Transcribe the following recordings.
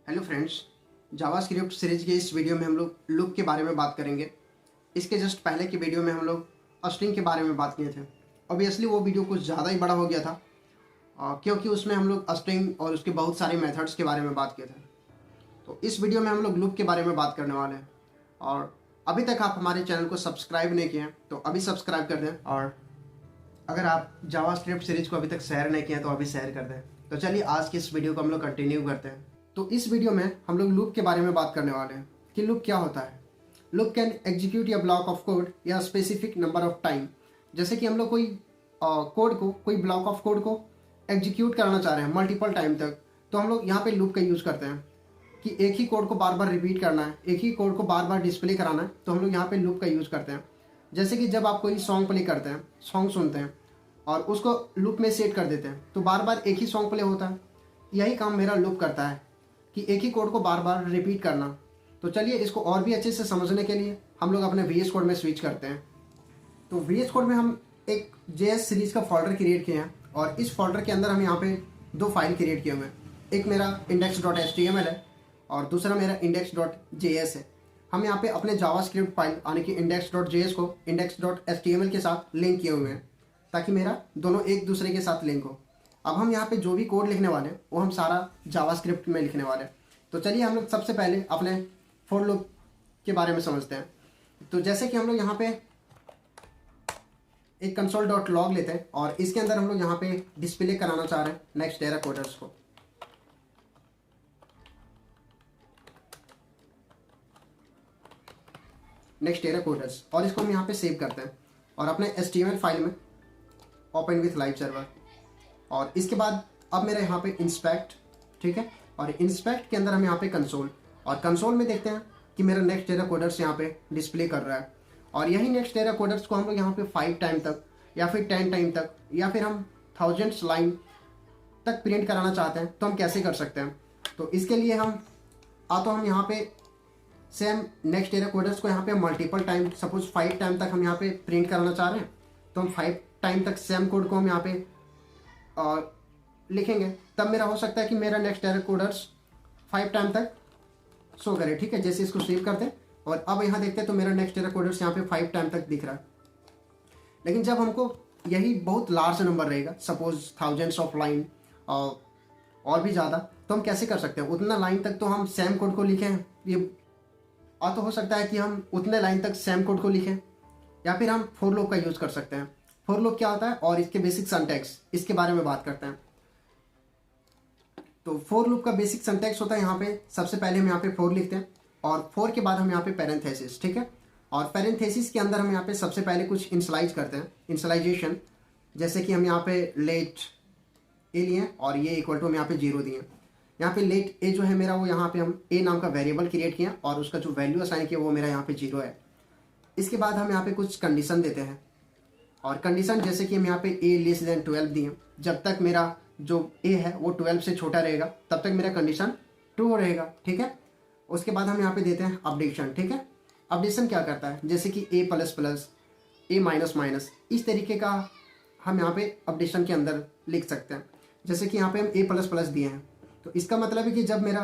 Hello friends, JavaScript series के इस video में हम लोग लूप के बारे में बात करेंगे। इसके जस्ट पहले की वीडियो में हम लोग स्ट्रिंग के बारे में बात किए थे। ऑब्वियसली वो वीडियो कुछ ज़्यादा ही बड़ा हो गया था क्योंकि उसमें हम लोग स्ट्रिंग और उसके बहुत सारे मेथड्स के बारे में बात किए थे। तो इस वीडियो में हम लोग लूप के बारे में बात करने वाले हैं। और अभी तक आप हमारे चैनल को सब्सक्राइब नहीं किए हैं तो अभी सब्सक्राइब कर दें, और अगर आप जावास्क्रिप्ट सीरीज को अभी तक शेयर नहीं किए हैं तो अभी शेयर कर दें। तो चलिए आज की इस वीडियो को हम लोग कंटिन्यू करते हैं। तो इस वीडियो में हम लोग लूप के बारे में बात करने वाले हैं कि लूप क्या होता है। लूप कैन एग्जीक्यूट या ब्लॉक ऑफ कोड या स्पेसिफिक नंबर ऑफ टाइम। जैसे कि हम लोग कोई कोड को, कोई ब्लॉक ऑफ कोड को एग्जीक्यूट कराना चाह रहे हैं मल्टीपल टाइम तक, तो हम लोग यहाँ पे लूप का यूज़ करते हैं कि एक ही कोड को बार बार रिपीट करना है, एक ही कोड को बार बार डिस्प्ले कराना है, तो हम लोग यहाँ पे लूप का यूज़ करते हैं। जैसे कि जब आप कोई सॉन्ग प्ले करते हैं, सॉन्ग सुनते हैं और उसको लूप में सेट कर देते हैं तो बार बार एक ही सॉन्ग प्ले होता है। यही काम मेरा लूप करता है कि एक ही कोड को बार बार रिपीट करना। तो चलिए इसको और भी अच्छे से समझने के लिए हम लोग अपने VS कोड में स्विच करते हैं। तो VS कोड में हम एक JS सीरीज का फोल्डर क्रिएट किए हैं और इस फोल्डर के अंदर हम यहाँ पे दो फाइल क्रिएट किए हुए हैं। एक मेरा index.html है और दूसरा मेरा index.js है। हम यहाँ पे अपने जावास्क्रिप्ट फाइल यानी कि index.js को index.html के साथ लिंक किए हुए हैं ताकि मेरा दोनों एक दूसरे के साथ लिंक हो। अब हम यहाँ पे जो भी कोड लिखने वाले हैं वो हम सारा जावास्क्रिप्ट में लिखने वाले हैं। तो चलिए हम लोग सबसे पहले अपने फॉर लूप के बारे में समझते हैं। तो जैसे कि हम लोग यहाँ पे एक console.log लेते हैं और इसके अंदर हम लोग यहाँ पे डिस्प्ले कराना चाह रहे हैं नेक्स्ट एरा कोडर्स को। नेक्स्ट एरा कोडर्स, और इसको हम यहाँ पे सेव करते हैं और अपने HTML फाइल में ओपन विथ लाइव सर्वर। और इसके बाद अब मेरा यहाँ पे इंस्पेक्ट, ठीक है, और इंस्पेक्ट के अंदर हम यहाँ पे कंसोल, और कंसोल में देखते हैं कि मेरा नेक्स्ट एरा कोडर्स यहाँ पे डिस्प्ले कर रहा है। और यही नेक्स्ट एरा कोडर्स को हम लोग यहाँ पे 5 टाइम तक या फिर 10 टाइम तक या फिर हम थाउजेंड्स लाइन तक प्रिंट कराना चाहते हैं तो हम कैसे कर सकते हैं। तो इसके लिए हम यहाँ पे सेम नेक्स्ट एरा कोडर्स को यहाँ पे मल्टीपल टाइम, सपोज 5 टाइम तक हम यहाँ पे प्रिंट कराना चाह रहे हैं तो हम 5 टाइम तक सेम कोड को हम यहाँ पे लिखेंगे। तब मेरा हो सकता है कि मेरा नेक्स्ट एरा कोडर्स 5 टाइम तक शो करे, ठीक है। जैसे इसको सेव करते हैं और अब यहाँ देखते हैं तो मेरा नेक्स्ट एरा कोडर्स यहाँ पे 5 टाइम तक दिख रहा है। लेकिन जब हमको यही बहुत लार्ज नंबर रहेगा, सपोज थाउजेंड्स ऑफ लाइन और भी ज़्यादा, तो हम कैसे कर सकते हैं। उतना लाइन तक तो हम सेम कोड को लिखें, ये तो हो सकता है कि हम उतने लाइन तक सेम कोड को लिखें, या फिर हम फॉर लूप का यूज़ कर सकते हैं। फॉर लूप क्या होता है और इसके बेसिक सिंटैक्स, इसके बारे में बात करते हैं। तो फॉर लूप का बेसिक सिंटैक्स होता है, यहाँ पे सबसे पहले हम यहाँ पे फॉर लिखते हैं और फॉर के बाद हम यहाँ पे पैरेंथेसिस, ठीक है। और पैरेंथेसिस के अंदर हम यहाँ पे सबसे पहले कुछ इनिशियलाइज करते हैं, इनिशियलाइजेशन। जैसे कि हम यहाँ पे लेट ए लिए और ये इक्वल टू हम यहाँ पे 0 दिए। यहाँ पे लेट ए जो है मेरा, वो यहाँ पे हम ए नाम का वेरिएबल क्रिएट किया और उसका जो वैल्यू असाइन किया वो मेरा यहाँ पे 0 है। इसके बाद हम यहाँ पे कुछ कंडीशन देते हैं, और कंडीशन जैसे कि हम यहाँ पे ए लेस देन 12 दिए। जब तक मेरा जो ए है वो 12 से छोटा रहेगा तब तक मेरा कंडीशन ट्रू रहेगा, ठीक है। उसके बाद हम यहाँ पे देते हैं अपडेशन, ठीक है। अपडेशन क्या करता है, जैसे कि ए प्लस प्लस, ए माइनस माइनस, इस तरीके का हम यहाँ पे अपडेशन के अंदर लिख सकते हैं। जैसे कि यहाँ पे हम ए प्लस प्लस दिए हैं तो इसका मतलब है कि जब मेरा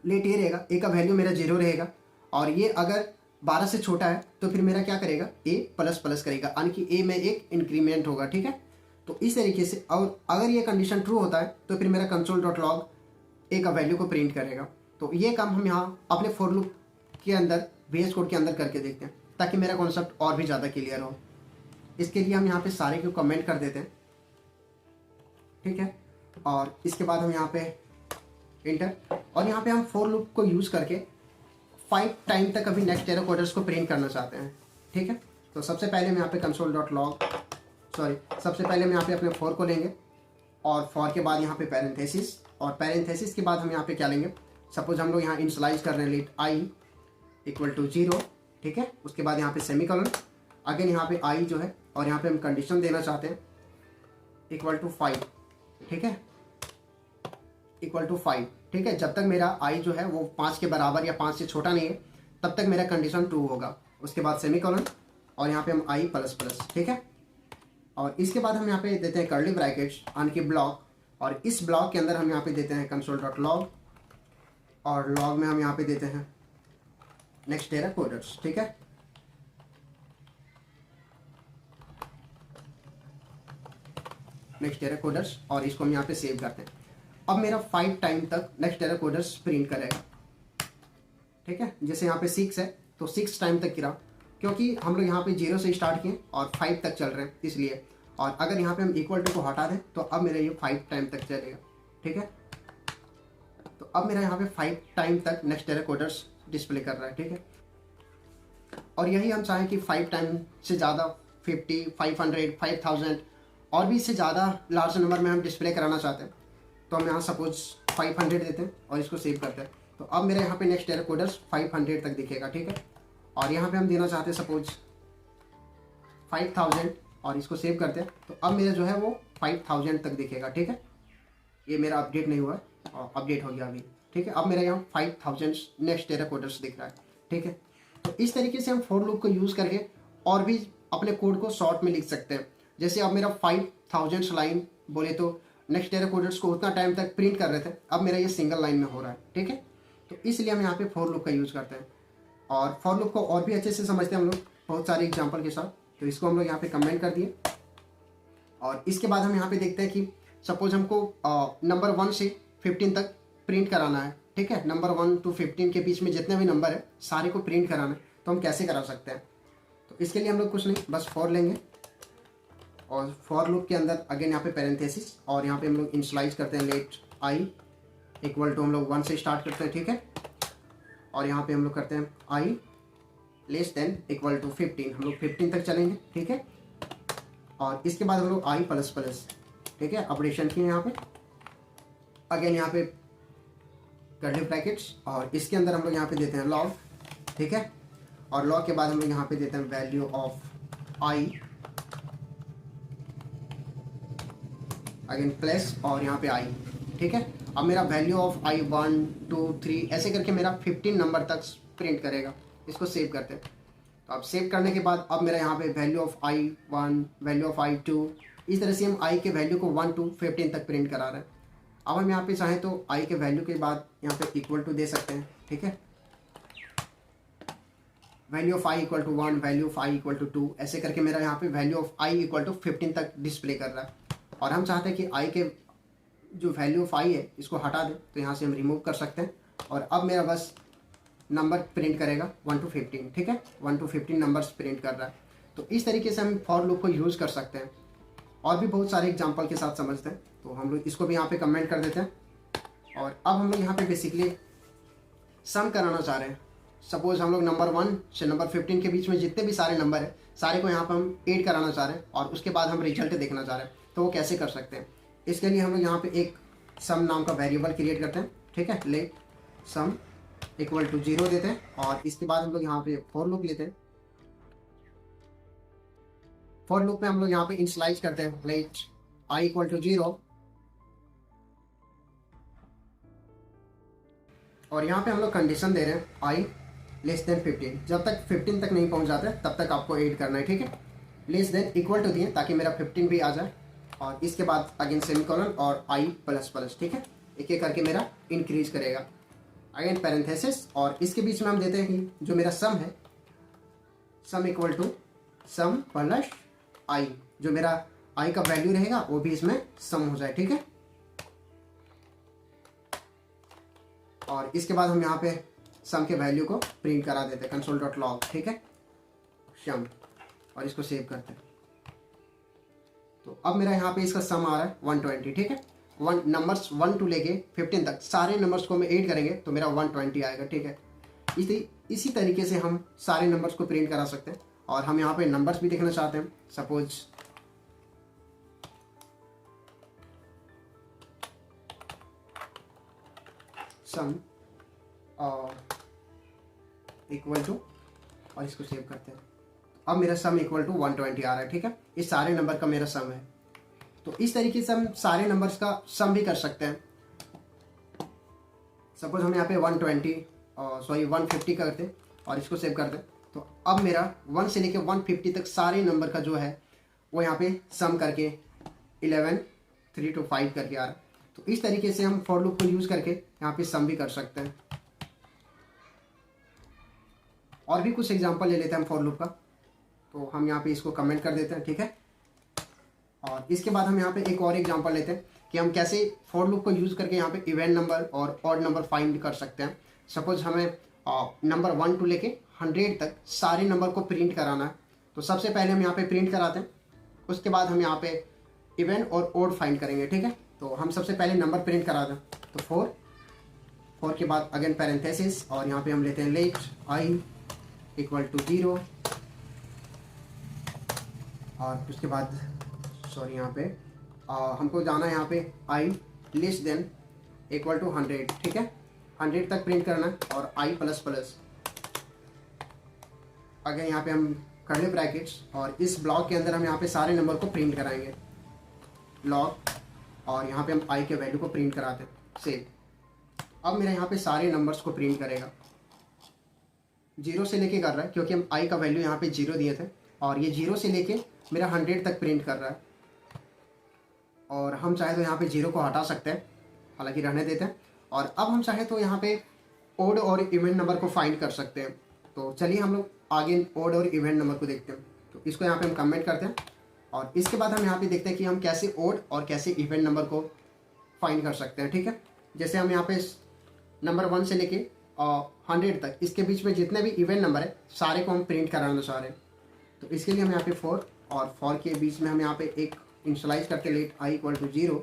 लेट ए रहेगा, ए का वैल्यू मेरा 0 रहेगा, और ये अगर 12 से छोटा है तो फिर मेरा क्या करेगा, ए प्लस प्लस करेगा, यानी कि ए में एक इंक्रीमेंट होगा, ठीक है। तो इस तरीके से, और अगर ये कंडीशन ट्रू होता है तो फिर मेरा console.log ए का वैल्यू को प्रिंट करेगा। तो ये काम हम यहाँ अपने फॉर लूप के अंदर VS कोड के अंदर करके देखते हैं ताकि मेरा कॉन्सेप्ट और भी ज़्यादा क्लियर हो। इसके लिए हम यहाँ पे सारे को कमेंट कर देते हैं, ठीक है। और इसके बाद हम यहाँ पे इंटर, और यहाँ पे हम फॉर लूप को यूज़ करके 5 टाइम तक अभी नेक्स्ट एरा कोडर्स को प्रिंट करना चाहते हैं, ठीक है। तो सबसे पहले हम यहाँ पे सबसे पहले हम यहाँ पे अपने फॉर को लेंगे और फॉर के बाद यहाँ पे पैरेंथेसिस, और पैरेंथेसिस के बाद हम यहाँ पे क्या लेंगे, सपोज हम लोग यहाँ इनिशियलाइज कर रहे हैं लेट आई इक्वल टू 0, ठीक है। उसके बाद यहाँ पे सेमीकोलन, अगेन यहाँ पे आई जो है, और यहाँ पे हम कंडीशन देना चाहते हैं इक्वल टू 5, ठीक है, इक्वल टू 5, ठीक है। जब तक मेरा आई जो है वो 5 के बराबर या 5 से छोटा नहीं है तब तक मेरा कंडीशन ट्रू होगा। उसके बाद सेमीकोलन और यहाँ पे हम आई प्लस प्लस, ठीक है। और इसके बाद हम यहाँ पे देते हैं कर्ली ब्रैकेट्स यानी कि ब्लॉक, और इस ब्लॉक के अंदर हम यहाँ पे देते हैं console.log और लॉग में हम यहाँ पे देते हैं नेक्स्ट एरर कोडर्स, ठीक है। नेक्स्ट एरर कोडर्स, और इसको हम यहाँ पे सेव करते हैं। अब मेरा 5 टाइम तक नेक्स्ट एरर कोडर्स प्रिंट करेगा, ठीक है। जैसे यहाँ पे 6 है तो 6 टाइम तक गिरा, क्योंकि हम लोग यहाँ पे 0 से स्टार्ट किए और 5 तक चल रहे हैं इसलिए। और अगर यहाँ पे हम इक्वल टू को हटा दें तो अब मेरा ये 5 टाइम तक चलेगा, ठीक है। तो अब मेरा यहाँ पे 5 टाइम तक नेक्स्ट एरर कोडर्स डिस्प्ले कर रहा है, ठीक है। और यही हम चाहें कि 5 टाइम से ज़्यादा 50, 500, 5000 और भी इससे ज़्यादा लार्ज नंबर में हम डिस्प्ले कराना चाहते हैं, तो हम यहाँ सपोज 500 देते हैं और इसको सेव करते हैं। तो अब मेरे यहाँ पे नेक्स्ट एरर कोडर्स 500 तक दिखेगा, ठीक है। और यहाँ पे हम देना चाहते हैं सपोज 5000 और इसको सेव करते हैं। तो अब मेरा जो है वो 5000 तक दिखेगा, ठीक है। ये मेरा अपडेट नहीं हुआ है और अपडेट हो गया अभी, ठीक है। अब मेरा यहाँ 5000 नेक्स्ट एरर कोडर्स दिख रहा है, ठीक है। तो इस तरीके से हम फॉर लूप को यूज़ करके और भी अपने कोड को शॉर्ट में लिख सकते हैं। जैसे अब मेरा 5000 लाइन बोले तो नेक्स्ट एरर कोडर्स को उतना टाइम तक प्रिंट कर रहे थे, अब मेरा ये सिंगल लाइन में हो रहा है, ठीक है। तो इसलिए हम यहाँ पे फॉर लूप का यूज़ करते हैं और फॉर लूप को और भी अच्छे से समझते हैं हम लोग बहुत सारे एग्जांपल के साथ। तो इसको हम लोग यहाँ पे कमेंट कर दिए और इसके बाद हम यहाँ पे देखते हैं कि सपोज हमको नंबर 1 से 15 तक प्रिंट कराना है, ठीक है। नंबर 1 to 15 के बीच में जितने भी नंबर है सारे को प्रिंट कराना है, तो हम कैसे करा सकते हैं। तो इसके लिए हम लोग कुछ नहीं, बस फॉर लेंगे और फॉर लूप के अंदर अगेन यहाँ पे पैरेंथेसिस और यहाँ पे हम लोग इनिशियलाइज करते हैं लेट आई इक्वल टू हम लोग 1 से स्टार्ट करते हैं, ठीक है। और यहाँ पे हम लोग करते हैं आई लेस देन इक्वल टू 15, हम लोग 15 तक चलेंगे, ठीक है। और इसके बाद हम लोग आई प्लस प्लस, ठीक है, ऑपरेशन की यहाँ पे अगेन यहाँ पे कर्ली ब्रैकेट्स और इसके अंदर हम लोग यहाँ पे देते हैं लॉग, ठीक है। और लॉग के बाद हम लोग यहाँ पे देते हैं value of I again plus और यहाँ पे आई, ठीक है। अब मेरा वैल्यू ऑफ आई 1 2 3 ऐसे करके मेरा 15 नंबर तक प्रिंट करेगा। इसको सेव करते हैं। तो अब सेव करने के बाद अब मेरा यहाँ पे value of I 1 value of I 2 इस तरह से हम आई के वैल्यू को 1 to 15 तक प्रिंट करा रहे हैं। अब हम यहाँ पे चाहें तो आई के वैल्यू के बाद यहाँ पे इक्वल टू दे सकते हैं, ठीक है। Value of i equal to 1 value of i equal to 2 ऐसे करके मेरा यहाँ पे value of i equal to 15 तक डिस्प्ले कर रहा है। और हम चाहते हैं कि आई के जो वैल्यू ऑफ आई है इसको हटा दें, तो यहाँ से हम रिमूव कर सकते हैं। और अब मेरा बस नंबर प्रिंट करेगा 1 to 15, ठीक है। 1 to 15 नंबर्स प्रिंट कर रहा है। तो इस तरीके से हम फॉर लूप को यूज़ कर सकते हैं और भी बहुत सारे एग्जांपल के साथ समझते हैं। तो हम लोग इसको भी यहाँ पे कमेंट कर देते हैं। और अब हम लोग यहाँ पे बेसिकली सम कराना चाह रहे हैं। सपोज हम लोग नंबर 1 से नंबर 15 के बीच में जितने भी सारे नंबर है सारे को यहाँ पर हम ऐड कराना चाह रहे हैं और उसके बाद हम रिजल्ट देखना चाह रहे हैं। तो वो कैसे कर सकते हैं, इसके लिए हम लोग यहाँ पे एक सम नाम का वेरिएबल क्रिएट करते हैं, ठीक है। लेट सम इक्वल टू 0 देते हैं और इसके बाद हम लोग यहाँ पे फॉर लूप लेते हैं। फॉर लूप में हम लोग यहाँ पे इनिशियलाइज करते हैं लेट आई इक्वल टू 0 और यहाँ पे हम लोग कंडीशन दे रहे हैं आई लेस देन 15। जब तक 15 तक नहीं पहुँच जाते तब तक आपको ऐड करना है, ठीक है। लेस देन इक्वल टू दिए ताकि मेरा 15 भी आ जाए और इसके बाद अगेन सेमीकोलन और आई प्लस प्लस, ठीक है। एक एक करके मेरा इंक्रीज करेगा अगेन पैरेंथेसिस और इसके बीच में हम देते हैं कि जो मेरा सम है sum equal to sum plus I, जो मेरा आई का वैल्यू रहेगा वो भी इसमें सम हो जाए, ठीक है। और इसके बाद हम यहाँ पे सम के वैल्यू को प्रिंट करा देते हैं console.log, ठीक है, सम, और इसको सेव करते हैं। तो अब मेरा यहाँ पे इसका सम आ रहा है 120, ठीक है। नंबर्स 1 to लेके 15 तक सारे नंबर्स को मैं ऐड करेंगे तो मेरा 120 आएगा, ठीक है। इसी तरीके से हम सारे नंबर्स को प्रिंट करा सकते हैं। और हम यहाँ पे नंबर्स भी देखना चाहते हैं। सपोज सम इक्वल टू और इसको सेव करते हैं। अब मेरा सम इक्वल टू 120 आ रहा है, ठीक है। इस सारे नंबर का मेरा सम है। तो इस तरीके से हम सारे नंबर्स का सम भी कर सकते हैं। सपोज हम यहाँ पे 150 करते हैं और इसको सेव करते हैं। तो अब मेरा 1 से लेके 150 तक सारे नंबर का जो है वो यहाँ पे सम करके 11 3 to 5 करके आ रहा है। तो इस तरीके से हम फॉर लूप को यूज़ करके यहाँ पे सम भी कर सकते हैं। और भी कुछ एग्जांपल ले लेते हैं हम फॉर लूप का। तो हम यहाँ पे इसको कमेंट कर देते हैं, ठीक है। और इसके बाद हम यहाँ पे एक और एग्जांपल लेते हैं कि हम कैसे फॉर लूप को यूज़ करके यहाँ पे इवेंट नंबर और ऑड नंबर फाइंड कर सकते हैं। सपोज हमें नंबर 1 to लेके 100 तक सारे नंबर को प्रिंट कराना है। तो सबसे पहले हम यहाँ पे प्रिंट कराते हैं, उसके बाद हम यहाँ पे इवेंट और ऑड फाइंड करेंगे, ठीक है। तो हम सबसे पहले नंबर प्रिंट कराते हैं। तो 4 के बाद अगेन पैरेंथेसिस और यहाँ पे हम लेते हैं लेट आई इक्वल टू 0 और उसके बाद सॉरी यहाँ पे हमको जाना है यहाँ पे आई लेस देन इक्वल टू 100, ठीक है। 100 तक प्रिंट करना है और आई प्लस प्लस अगर यहाँ पे हम कर्ली ब्रैकेट्स और इस ब्लॉक के अंदर हम यहाँ पे सारे नंबर को प्रिंट कराएंगे लॉग और यहाँ पे हम आई के वैल्यू को प्रिंट कराते हैं सेव। अब मेरा यहाँ पे सारे नंबर्स को प्रिंट करेगा, 0 से लेके कर रहा है क्योंकि हम आई का वैल्यू यहाँ पे 0 दिए थे और ये 0 से लेके मेरा 100 तक प्रिंट कर रहा है। और हम चाहे तो यहाँ पे 0 को हटा सकते हैं, हालांकि रहने देते हैं। और अब हम चाहे तो यहाँ पे ओड और इवेंट नंबर को फाइंड कर सकते हैं। तो चलिए हम लोग आगे ओड और इवेंट नंबर को देखते हैं। तो इसको यहाँ पे हम कमेंट करते हैं और इसके बाद हम यहाँ पे देखते हैं कि हम कैसे ओड और कैसे इवेंट नंबर को फाइंड कर सकते हैं, ठीक है। जैसे हम यहाँ पे नंबर 1 से लेके 100 तक इसके बीच में जितने भी इवेंट नंबर है सारे को हम प्रिंट कराना चाह रहे हैं। तो इसके लिए हम यहाँ पे 4 और 4 के बीच में हम यहाँ पे एक इनिशियलाइज करते हैं लेट आई इक्वल टू 0।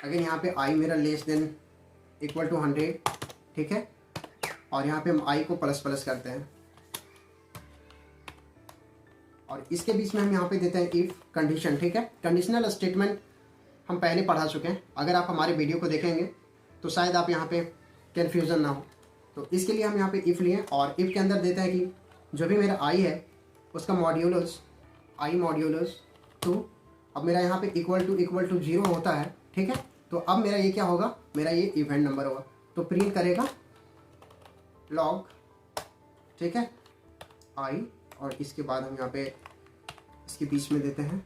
अगर यहाँ पे आई मेरा लेस देन इक्वल टू 100, ठीक है। और यहाँ पे हम आई को प्लस प्लस करते हैं और इसके बीच में हम यहाँ पे देते हैं इफ कंडीशन, ठीक है। कंडीशनल स्टेटमेंट हम पहले पढ़ा चुके हैं, अगर आप हमारे वीडियो को देखेंगे तो शायद आप यहाँ पे कन्फ्यूज़न ना हो। तो इसके लिए हम यहाँ पे इफ़ लिए और इफ़ के अंदर देते हैं कि जो भी मेरा आई है उसका मॉड्यूलस आई मॉड्यूलस 2 अब मेरा यहाँ पे इक्वल टू 0 होता है, ठीक है। तो अब मेरा ये क्या होगा, मेरा ये इवेंट नंबर होगा। तो प्रिंट करेगा लॉग, ठीक है, आई और इसके बाद हम यहाँ पे इसके बीच में देते हैं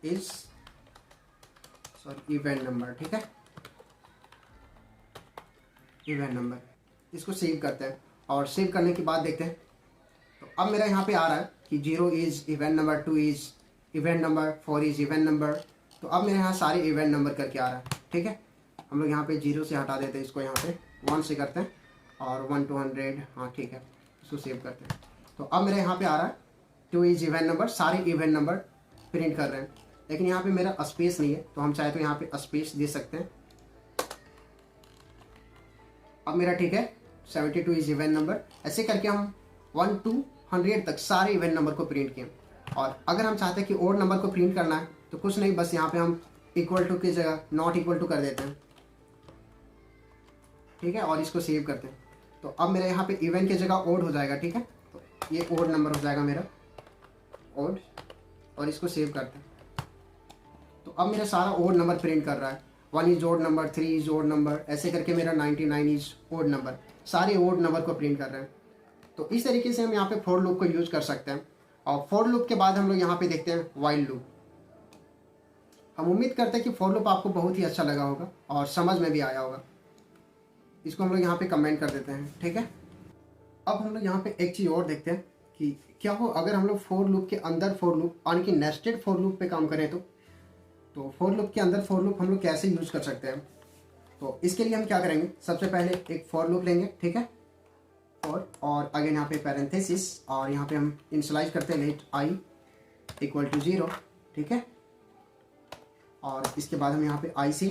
इस सॉरी इवेंट नंबर, ठीक है, इवेंट नंबर। इसको सेव करते हैं और सेव करने के बाद देखते हैं। तो अब मेरा यहाँ पे आ रहा है कि 0 is event number, 2 is event number, 4 is event number. तो अब मेरे यहाँ सारे इवेंट नंबर करके आ रहा है, ठीक है। हम लोग यहाँ पे 0 से हटा देते हैं, इसको यहाँ पे 1 से करते हैं और 1 to 100, हाँ ठीक है, इसको सेव करते हैं। तो अब मेरे यहाँ पे आ रहा है 2 इज इवेंट नंबर, सारे इवेंट नंबर प्रिंट कर रहे हैं। लेकिन यहाँ पे मेरा स्पेस नहीं है, तो हम चाहे तो यहाँ पे स्पेस दे सकते हैं। अब मेरा ठीक है 72 इज इवेंट नंबर। ऐसे करके हम 1 to 100 तक सारे इवेंट नंबर को प्रिंट किए। और अगर हम चाहते हैं कि और नंबर को प्रिंट करना है तो कुछ नहीं, बस यहाँ पे हम इक्वल टू की जगह नॉट इक्वल टू कर देते हैं, ठीक है, और इसको सेव करते हैं। तो अब मेरा यहाँ पे इवेंट की जगह ओड हो जाएगा, ठीक है। तो ये ओड नंबर हो जाएगा मेरा ओड और इसको सेव करते हैं। तो अब मेरा सारा ओड नंबर प्रिंट कर रहा है, 1 is odd number, 3 is odd number, ऐसे करके मेरा 99 इज ओड नंबर, सारे ओड नंबर को प्रिंट कर रहे हैं। तो इस तरीके से हम यहाँ पे फॉर लूप को यूज कर सकते हैं। और फॉर लूप के बाद हम लोग यहाँ पे देखते हैं व्हाइल लूप। हम उम्मीद करते हैं कि फॉर लूप आपको बहुत ही अच्छा लगा होगा और समझ में भी आया होगा। इसको हम लोग यहाँ पे कमेंट कर देते हैं, ठीक है। अब हम लोग यहाँ पे एक चीज़ और देखते हैं कि क्या हो अगर हम लोग फॉर लूप के अंदर फॉर लूप यानी कि नेस्टेड फॉर लूप पे काम करें। तो फॉर लूप के अंदर फॉर लूप हम लोग कैसे यूज कर सकते हैं। तो इसके लिए हम क्या करेंगे, सबसे पहले एक फॉर लूप लेंगे, ठीक है, और अगेन यहाँ पे पैरेंथेसिस और यहाँ पे हम इनिशियलाइज करते हैं लेट आई इक्वल टू 0, ठीक है। और इसके बाद हम यहाँ पे आई से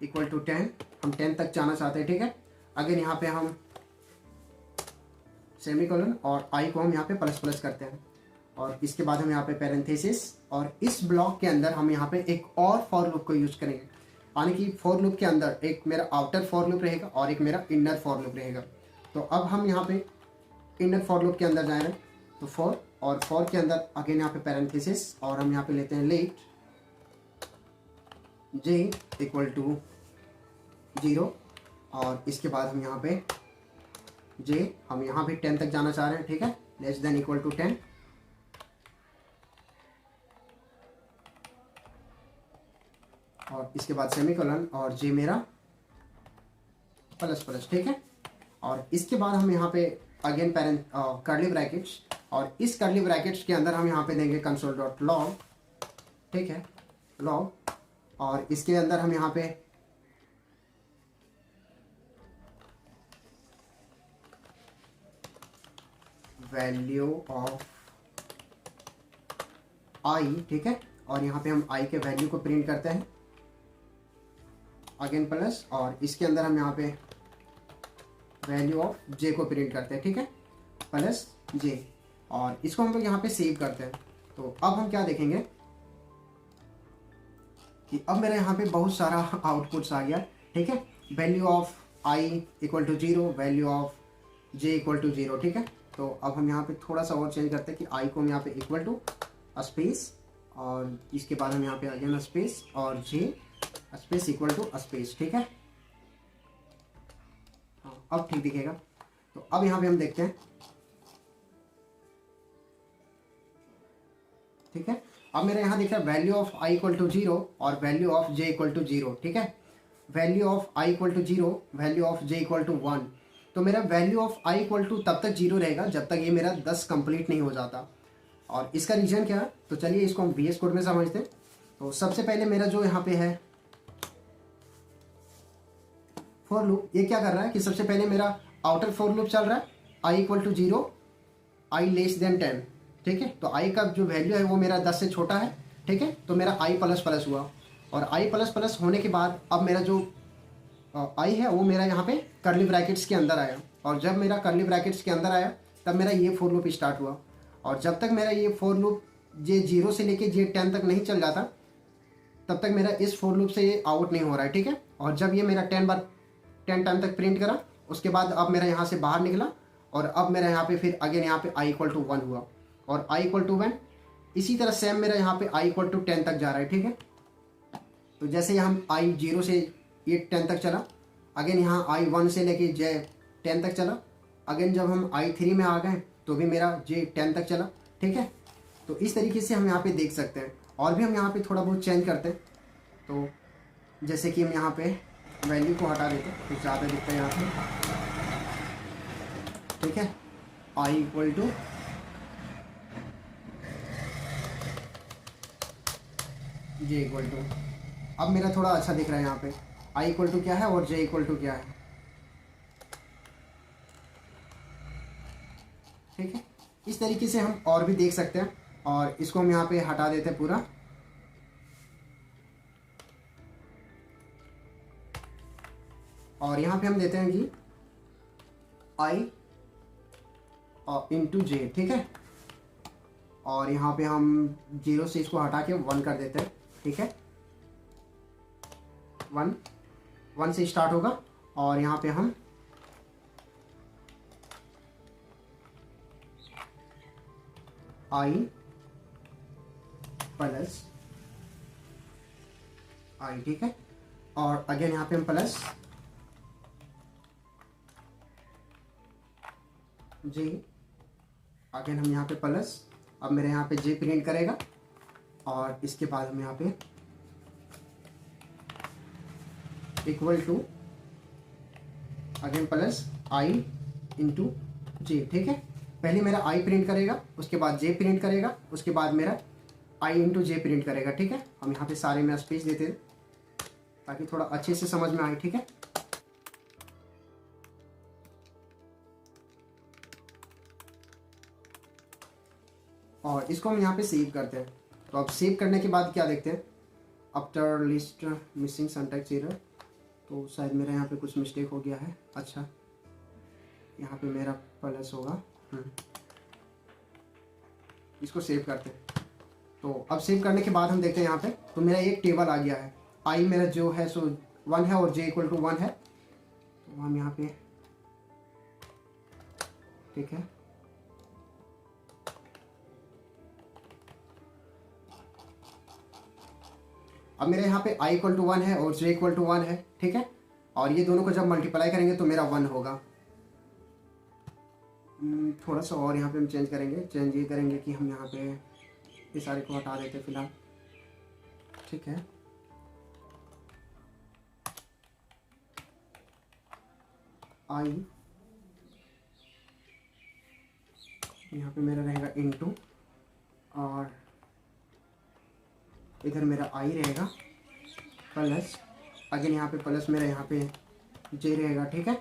इक्वल टू 10, हम 10 तक जाना चाहते हैं, ठीक है। अगेन यहाँ पे हम सेमीकोलन और आई को हम यहाँ पे प्लस प्लस करते हैं और इसके बाद हम यहाँ पे पैरेंथेसिस और इस ब्लॉक के अंदर हम यहाँ पे एक और फॉर लूप को यूज करेंगे। यानी कि फॉर लूप के अंदर एक मेरा आउटर फॉर लूप रहेगा और एक मेरा इनर फॉर लूप रहेगा। तो अब हम यहाँ पे इनर फॉर लूप के अंदर जाएंगे। तो फॉर और फॉर के अंदर अगेन यहाँ पे पैरेंथेसिस और हम यहाँ पे लेते हैं लेट जे इक्वल टू 0 और इसके बाद हम यहाँ पे जे हम यहाँ पे 10 तक जाना चाह रहे हैं, ठीक है, लेस देन इक्वल टू 10। और इसके बाद सेमीकोलन और जे मेरा प्लस प्लस, ठीक है। और इसके बाद हम यहाँ पे अगेन पेरेंट कर्ली ब्रैकेट्स, और इस कर्ली ब्रैकेट्स के अंदर हम यहाँ पे देंगे कंसोल डॉट लॉग, ठीक है, लॉग, और इसके अंदर हम यहाँ पे वैल्यू ऑफ आई, ठीक है, और यहाँ पे हम आई के वैल्यू को प्रिंट करते हैं अगेन प्लस, और इसके अंदर हम यहाँ पे वैल्यू ऑफ जे को प्रिंट करते हैं, ठीक है, प्लस जे, और इसको हम लोग यहाँ पे सेव करते हैं। तो अब हम क्या देखेंगे कि अब मेरे यहाँ पे बहुत सारा आउटपुट्स आ गया, ठीक है। Value of i equal to 0, value of j equal to 0, ठीक है। तो अब हम यहाँ पे थोड़ा सा और चेंज करते हैं कि आई को हम यहाँ पे इक्वल टू स्पेस, और इसके बाद हम यहाँ पे अगेन स्पेस, और जे स्पेस इक्वल टू स्पेस, ठीक है। हाँ, अब ठीक दिखेगा। तो अब यहाँ पे हम देखते हैं, ठीक है। अब मेरे यहाँ दिख रहा है value of i equal to 0 और value of j equal to 0, ठीक है। Value of i equal to 0, value of j equal to 1। तो मेरा value of i equal to तब तक 0 रहेगा जब तक ये मेरा 10 कंप्लीट नहीं हो जाता। और इसका रीजन क्या है, तो चलिए इसको हम VS कोड में समझते हैं। तो सबसे पहले मेरा जो यहाँ पे है फॉर लूप, ये क्या कर रहा है कि सबसे पहले मेरा आउटर फॉर लूप चल रहा है, I equal to 0, I less than 10, ठीक है। तो आई का जो वैल्यू है वो मेरा 10 से छोटा है, ठीक है। तो मेरा आई प्लस प्लस हुआ, और आई प्लस प्लस होने के बाद अब मेरा जो आई है वो मेरा यहाँ पे कर्ली ब्रैकेट्स के अंदर आया, और जब मेरा कर्ली ब्रैकेट्स के अंदर आया तब मेरा ये फॉर लूप स्टार्ट हुआ। और जब तक मेरा ये फॉर लूप जे 0 से लेके जे 10 तक नहीं चल जाता तब तक मेरा इस फॉर लूप से ये आउट नहीं हो रहा है, ठीक है। और जब ये मेरा 10 टाइम तक प्रिंट करा, उसके बाद अब मेरा यहाँ से बाहर निकला, और अब मेरा यहाँ पे फिर अगेन यहाँ पे आई इक्वल टू 1 हुआ, और आई इक्वल टू 1, इसी तरह सेम मेरा यहाँ पे आई इक्वल टू 10 तक जा रहा है, ठीक है। तो जैसे हम आई 0 से ये 10 तक चला, अगेन यहाँ आई 1 से लेके जे 10 तक चला, अगेन जब हम आई 3 में आ गए तो भी मेरा जे 10 तक चला, ठीक है। तो इस तरीके से हम यहाँ पे देख सकते हैं। और भी हम यहाँ पे थोड़ा बहुत चेंज करते हैं, तो जैसे कि हम यहाँ पे वैल्यू को हटा देते हैं तो ज़्यादा दिखता है यहाँ पे, ठीक है। I equal to J equal to, अब मेरा थोड़ा अच्छा दिख रहा है यहाँ पे आई इक्वल टू क्या है और जे इक्वल टू क्या है, ठीक है। इस तरीके से हम और भी देख सकते हैं, और इसको हम यहाँ पे हटा देते हैं पूरा, और यहाँ पे हम देते हैं कि आई इंटू जे, ठीक है। और यहाँ पे हम 0 से इसको हटा के 1 कर देते हैं, ठीक है। 1 से स्टार्ट होगा, और यहाँ पे हम आई प्लस आई, ठीक है। और अगेन यहाँ पे हम प्लस जे, अगेन हम यहाँ पे प्लस, अब मेरे यहाँ पे जे प्रिंट करेगा, और इसके बाद हम यहाँ पे equal to again plus I into J, ठीक है। पहले मेरा आई प्रिंट करेगा, उसके बाद जे प्रिंट करेगा, उसके बाद मेरा आई इंटू जे प्रिंट करेगा, ठीक है। हम यहाँ पे सारे में स्पेस देते हैं ताकि थोड़ा अच्छे से समझ में आए, ठीक है। और इसको हम यहाँ पे सेव करते हैं। तो अब सेव करने के बाद क्या देखते हैं, after list missing syntax error, तो शायद मेरा यहाँ पे कुछ मिस्टेक हो गया है। अच्छा, यहाँ पे मेरा प्लस होगा, इसको सेव करते हैं। तो अब सेव करने के बाद हम देखते हैं यहाँ पे, तो मेरा एक टेबल आ गया है, आई मेरा जो है सो 1 है और जे इक्वल टू 1 है। तो हम यहाँ पे, ठीक है, अब मेरे यहाँ पे आई इक्वल टू 1 है और जे इक्वल टू 1 है, ठीक है। और ये दोनों को जब मल्टीप्लाई करेंगे तो मेरा 1 होगा। थोड़ा सा और यहाँ पे हम चेंज करेंगे, चेंज ये करेंगे कि हम यहाँ पे ये सारे को हटा देते फिलहाल, ठीक है। आई, यहाँ पे मेरा रहेगा इनटू, और इधर मेरा आई रहेगा प्लस, अगेन यहाँ पे प्लस मेरा यहाँ पे जे रहेगा, ठीक है।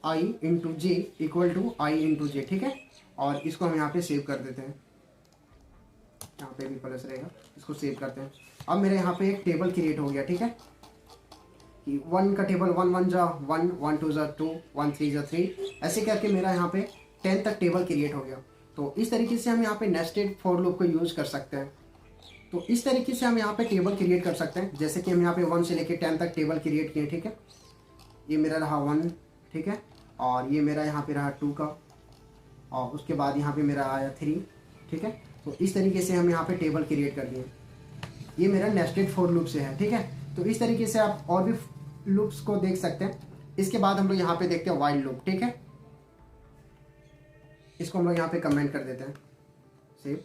I into J equal to I into J, ठीक है। और इसको हम यहाँ पे सेव कर देते हैं, यहाँ पे भी प्लस रहेगा, इसको सेव करते हैं। अब मेरे यहाँ पे एक टेबल क्रिएट हो गया, ठीक है, कि 1 का टेबल 1 1 जा 1, 1 2 जा 2, 1 3 जा 3, ऐसे करके मेरा यहाँ पे 10 तक टेबल क्रिएट हो गया। तो इस तरीके से हम यहाँ पे नेस्टेड फॉर लूप को यूज़ कर सकते हैं। तो इस तरीके से हम यहाँ पे टेबल क्रिएट कर सकते हैं, जैसे कि हम यहाँ पे 1 से लेके 10 तक टेबल क्रिएट किए, ठीक है। ये मेरा रहा 1, ठीक है, और ये मेरा यहाँ पे रहा 2 का, और उसके बाद यहाँ पे मेरा आया 3, ठीक है। तो इस तरीके से हम यहाँ पे टेबल क्रिएट कर दिए। ये मेरा नेस्टेड फॉर लूप से है, ठीक है। तो इस तरीके से आप और भी लूप्स को देख सकते हैं। इसके बाद हम लोग यहाँ पे देखते हैं वाइल लूप, ठीक है। इसको हम लोग यहाँ पे कमेंट कर देते हैं, सेव।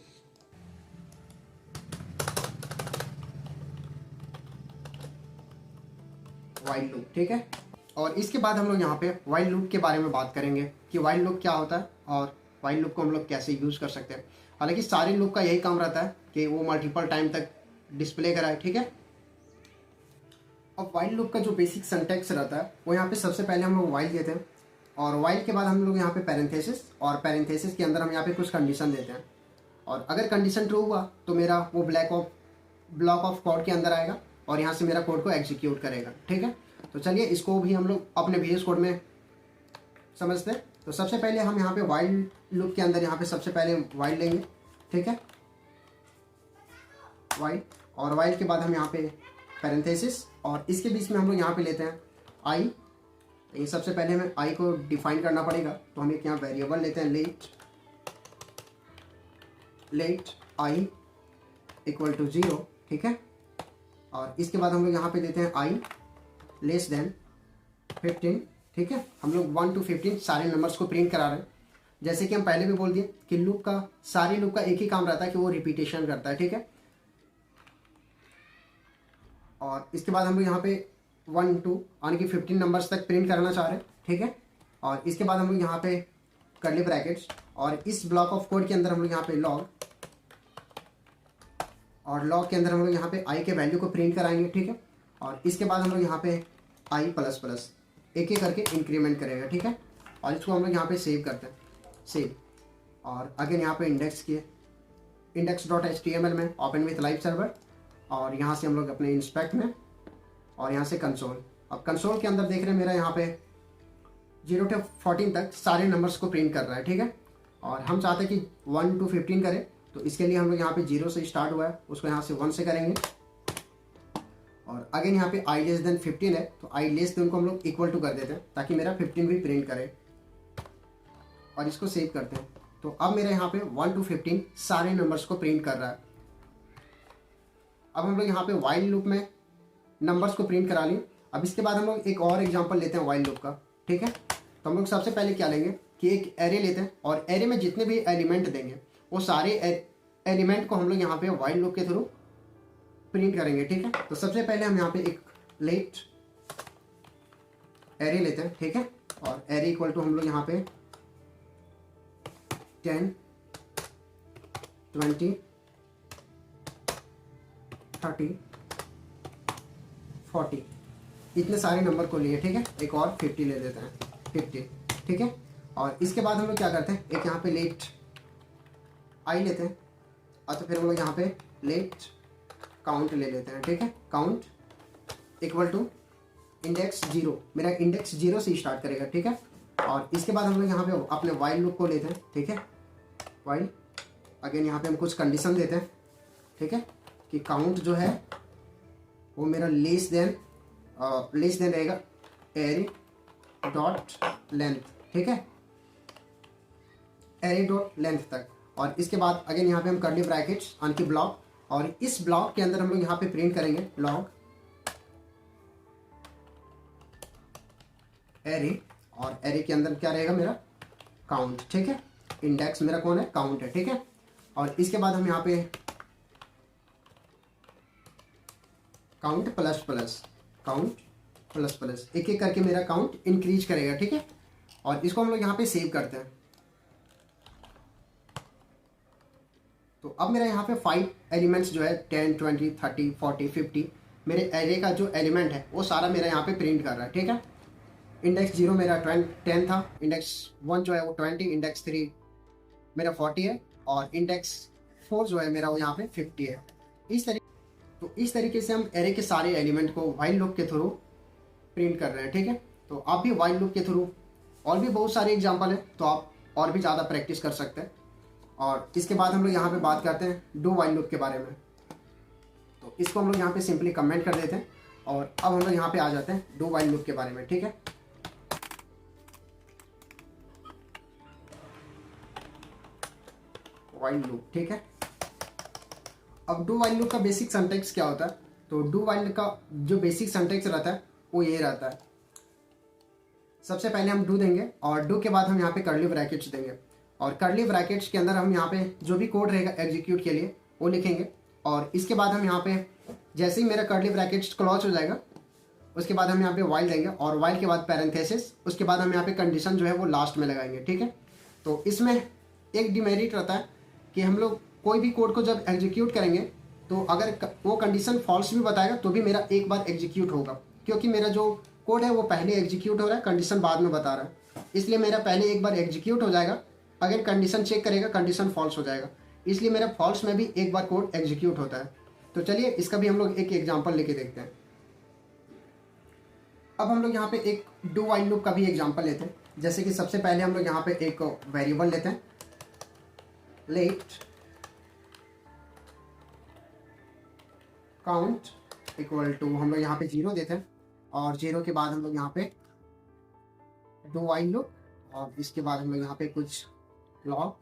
वाइल लूप, ठीक है। और इसके बाद हम लोग यहाँ पे वाइल लूप के बारे में बात करेंगे कि वाइल लूप क्या होता है और वाइल लूप को हम लोग कैसे यूज कर सकते हैं। हालांकि सारे लूप का यही काम रहता है कि वो मल्टीपल टाइम तक डिस्प्ले कराए, ठीक है। अब वाइल लूप का जो बेसिक सिंटैक्स रहता है वो यहाँ पे सबसे पहले हम लोग वाइल देते हैं, और वाइल के बाद हम लोग यहाँ पे पैरेंथेसिस, और पैरेंथेसिस के अंदर हम यहाँ पे कुछ कंडीशन देते हैं, और अगर कंडीशन ट्रू हुआ तो मेरा वो ब्लॉक ऑफ कोड के अंदर आएगा और यहाँ से मेरा कोड को एग्जीक्यूट करेगा, ठीक है। तो चलिए इसको भी हम लोग अपने VS कोड में समझते हैं। तो सबसे पहले हम यहाँ पे वाइल लूप के अंदर यहाँ पे सबसे पहले वाइल लेंगे, ठीक है, वाइल, और वाइल के बाद हम यहाँ पे पैरेंथेसिस, और इसके बीच में हम लोग यहाँ पे लेते हैं आई। ये सबसे पहले हमें आई को डिफाइन करना पड़ेगा, तो हम एक यहाँ वेरिएबल लेते हैं लेट आई इक्वल टू 0, ठीक है। और इसके बाद हम लोग यहाँ पे देते हैं आई लेस देन 15, ठीक है। हम लोग 1 to 15 सारे नंबर्स को प्रिंट करा रहे हैं। जैसे कि हम पहले भी बोल दिए कि सारे लूप का एक ही काम रहता है कि वो रिपीटेशन करता है, ठीक है। और इसके बाद हम लोग यहाँ पे 1 2 यानी कि 15 नंबर्स तक प्रिंट करना चाह रहे हैं, ठीक है। और इसके बाद हम लोग यहाँ पे कर्ली ब्रैकेट्स, और इस ब्लॉक ऑफ कोड के अंदर हम लोग यहाँ पे लॉग, और लॉग के अंदर हम लोग यहाँ पे आई के वैल्यू को प्रिंट कराएंगे, ठीक है। और इसके बाद हम लोग यहाँ पे आई प्लस प्लस एक एक करके इंक्रीमेंट करेगा, ठीक है। और इसको हम लोग यहाँ पे सेव करते हैं, सेव। और अगेन यहाँ पे इंडेक्स किए, index.html में ओपन विथ लाइव सर्वर, और यहाँ से हम लोग अपने इंस्पेक्ट में, और यहाँ से कंसोल। अब कंसोल के अंदर देख रहे हैं मेरा यहाँ पे 0 to 14 तक सारे नंबर्स को प्रिंट कर रहा है, ठीक है। और हम चाहते हैं कि 1 to 15 करें, तो इसके लिए हम लोग यहाँ पे 0 से स्टार्ट हुआ है उसको यहाँ से 1 से करेंगे। और अगेन यहाँ पे आई लेस देन 15 है, तो आई लेस देन को हम लोग इक्वल टू कर देते हैं ताकि मेरा 15 भी प्रिंट करे, और इसको सेव करते हैं। तो अब मेरे यहाँ पे 1 to 15 सारे नंबर्स को प्रिंट कर रहा है। अब हम लोग यहाँ पे वाइल लूप में नंबर्स को प्रिंट करा लिए। अब इसके बाद हम लोग एक और एग्जांपल लेते हैं वाइल लूप का, ठीक है। तो हम लोग सबसे पहले क्या लेंगे कि एक एरे लेते हैं, और एरे में जितने भी एलिमेंट देंगे वो सारे एलिमेंट को हम लोग यहाँ पे वाइल लूप के थ्रू प्रिंट करेंगे, ठीक है। तो सबसे पहले हम यहाँ पे एक लेट एरे लेते हैं, ठीक है। और एरे इक्वल टू हम लोग यहाँ पे 10 20 30 40 इतने सारे नंबर को लिए, ठीक है। एक और 50 ले लेते हैं, 50, ठीक है। और इसके बाद हम लोग क्या करते हैं, एक यहाँ पे लेट आई लेते हैं, और तो फिर हम लोग यहाँ पे लेट काउंट ले लेते हैं, ठीक है। काउंट इक्वल टू इंडेक्स 0, मेरा इंडेक्स 0 से स्टार्ट करेगा, ठीक है। और इसके बाद हम लोग यहाँ पे अपने वाइल लूप को लेते हैं, ठीक है। वाइल अगेन यहाँ पे हम कुछ कंडीशन देते हैं, ठीक है, कि काउंट जो है वो मेरा लेस देन रहेगा एरे डॉट लेंथ, ठीक है, एरे डॉट लेंथ तक। और इसके बाद अगेन यहाँ पे हम कर्ली ब्रैकेट्स यानी कि ब्लॉक, और इस ब्लॉक के अंदर हम लोग यहाँ पे प्रिंट करेंगे लॉग एरे, और एरे के अंदर क्या रहेगा मेरा काउंट, ठीक है। इंडेक्स मेरा कौन है, काउंट है, ठीक है। और इसके बाद हम यहाँ पे count plus plus count plus plus, एक एक करके मेरा काउंट इंक्रीज करेगा, ठीक है। और इसको हम लोग यहाँ पे सेव करते हैं। तो अब मेरा यहाँ पे 5 एलिमेंट्स जो है 10, 20, 30, 40, 50 मेरे एरे का जो एलिमेंट है वो सारा मेरा यहाँ पे प्रिंट कर रहा है, ठीक है। इंडेक्स 0 मेरा 10 था, इंडेक्स 1 जो है वो 20, इंडेक्स 3 मेरा 40 है और इंडेक्स 4 जो है मेरा वो यहाँ पे 50 है। इस तरीके से हम एरे के सारे एलिमेंट को व्हाइल लूप के थ्रू प्रिंट कर रहे हैं, ठीक है। तो आप भी व्हाइल लूप के थ्रू, और भी बहुत सारे एग्जाम्पल है तो आप और भी ज़्यादा प्रैक्टिस कर सकते हैं। और इसके बाद हम लोग यहाँ पे बात करते हैं डू व्हाइल लूप के बारे में। तो इसको हम लोग यहाँ पे सिंपली कमेंट कर देते हैं और अब हम लोग यहाँ पे आ जाते हैं डू व्हाइल लूप के बारे में, ठीक है। व्हाइल लूप, ठीक है। अब डू व्हाइल लूप का बेसिक सिंटैक्स क्या होता है? तो डू व्हाइल का जो बेसिक सिंटैक्स रहता है वो ये रहता है। सबसे पहले हम डू देंगे और डू के बाद हम यहाँ पे कर्ली ब्रैकेट्स देंगे और कर्ली ब्रैकेट्स के अंदर हम यहाँ पे जो भी कोड रहेगा एग्जीक्यूट के लिए वो लिखेंगे। और इसके बाद हम यहाँ पे जैसे ही मेरा कर्ली ब्रैकेट्स क्लोज हो जाएगा उसके बाद हम यहाँ पे व्हाइल देंगे और व्हाइल के बाद पैरेंथेसिस, उसके बाद हम यहाँ पे कंडीशन जो है वो लास्ट में लगाएंगे, ठीक है। तो इसमें एक डिमेरिट रहता है कि हम लोग कोई भी कोड को जब एग्जीक्यूट करेंगे तो अगर वो कंडीशन फॉल्स भी बताएगा तो भी मेरा एक बार एग्जीक्यूट होगा, क्योंकि मेरा जो कोड है वो पहले एग्जीक्यूट हो रहा है, कंडीशन बाद में बता रहा है। इसलिए मेरा पहले एक बार एग्जीक्यूट हो जाएगा, अगर कंडीशन चेक करेगा कंडीशन फॉल्स हो जाएगा, इसलिए मेरा फॉल्स में भी एक बार कोड एग्जीक्यूट होता है। तो चलिए इसका भी हम लोग एक एग्जाम्पल लेके देखते हैं। अब हम लोग यहाँ पे एक डू व्हाइल लूप का भी एग्जाम्पल लेते हैं। जैसे कि सबसे पहले हम लोग यहाँ पे एक वेरिएबल लेते हैं, लेट काउंट इक्वल टू, हम लोग यहाँ पे 0 देते हैं और 0 के बाद हम लोग यहाँ पे डू व्हाइल लूप और इसके बाद हम लोग यहाँ पे कुछ लॉग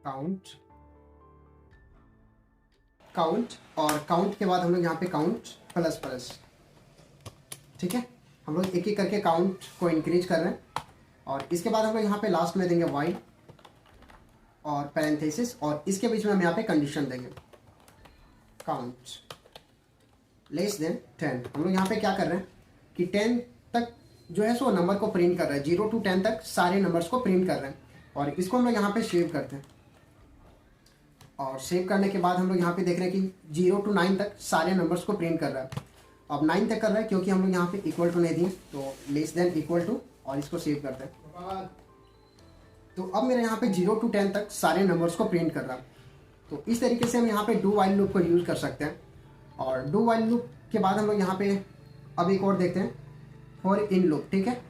काउंट और काउंट के बाद हम लोग यहाँ पे काउंट प्लस प्लस, ठीक है। हम लोग एक एक करके काउंट को इंक्रीज कर रहे हैं और इसके बाद हम लोग यहाँ पे लास्ट में देंगे व्हाइल और पैरेंथेसिस और इसके बीच में हम यहाँ पे कंडीशन देंगे काउंट लेस देन 10। हम लोग यहाँ पे क्या कर रहे हैं कि 10 तक जो है सो नंबर को प्रिंट कर रहे हैं, 0 to 10 तक सारे नंबर्स को प्रिंट कर रहे हैं और इसको हम लोग यहाँ पे सेव करते हैं। और सेव करने के बाद हम लोग यहाँ पे देख रहे हैं कि 0 to 9 तक सारे नंबर्स को प्रिंट कर रहा है। अब 9 तक कर रहा है क्योंकि हम लोग यहाँ पे इक्वल टू नहीं दिए, तो लेस देन इक्वल टू और इसको सेव करते हैं। तो अब मेरे यहाँ पे 0 to 10 तक सारे नंबर्स को प्रिंट कर रहा है। तो इस तरीके से हम यहाँ पे डू व्हाइल लूप को यूज़ कर सकते हैं। और डू व्हाइल लूप के बाद हम लोग यहाँ पे अब एक और देखते हैं फॉर इन लूप, ठीक है।